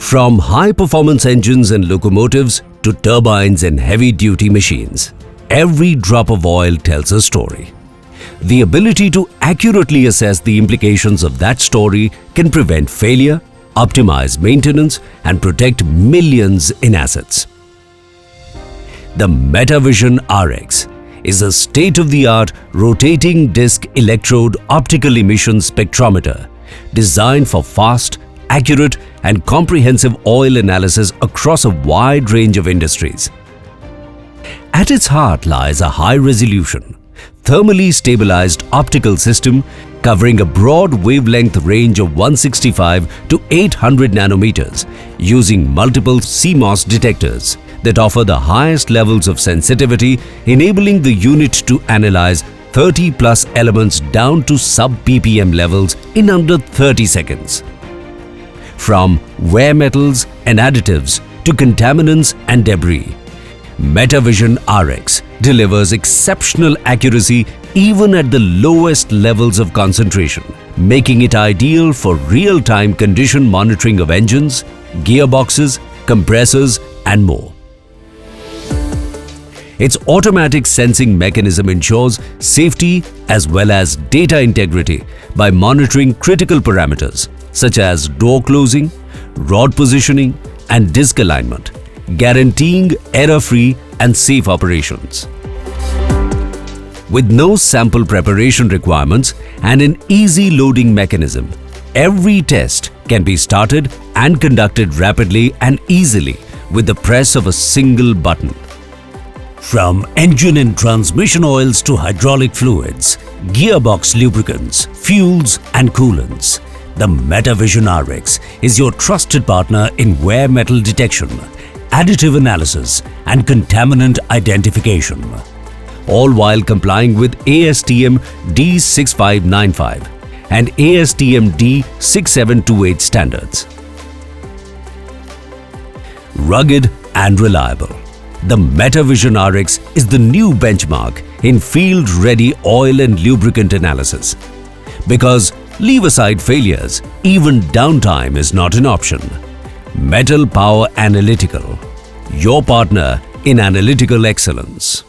From high-performance engines and locomotives to turbines and heavy-duty machines, every drop of oil tells a story. The ability to accurately assess the implications of that story can prevent failure, optimize maintenance, and protect millions in assets. The Metavision-RX is a state-of-the-art rotating disc electrode optical emission spectrometer designed for fast, accurate, and comprehensive oil analysis across a wide range of industries. At its heart lies a high-resolution, thermally stabilized optical system covering a broad wavelength range of 165 to 800 nanometers using multiple CMOS detectors that offer the highest levels of sensitivity, enabling the unit to analyze 30+ elements down to sub-ppm levels in under 30 seconds. From wear metals and additives to contaminants and debris, Metavision-RX delivers exceptional accuracy even at the lowest levels of concentration, making it ideal for real-time condition monitoring of engines, gearboxes, compressors, and more. Its automatic sensing mechanism ensures safety as well as data integrity by monitoring critical parameters such as door closing, rod positioning, and disc alignment, guaranteeing error-free and safe operations. With no sample preparation requirements and an easy loading mechanism, every test can be started and conducted rapidly and easily with the press of a single button. From engine and transmission oils to hydraulic fluids, gearbox lubricants, fuels and coolants, the Metavision-RX is your trusted partner in wear metal detection, additive analysis and contaminant identification, all while complying with ASTM D6595 and ASTM D6728 standards. Rugged and reliable, the Metavision-RX is the new benchmark in field-ready oil and lubricant analysis. Because leave aside failures, even downtime is not an option. Metal Power Analytical, your partner in analytical excellence.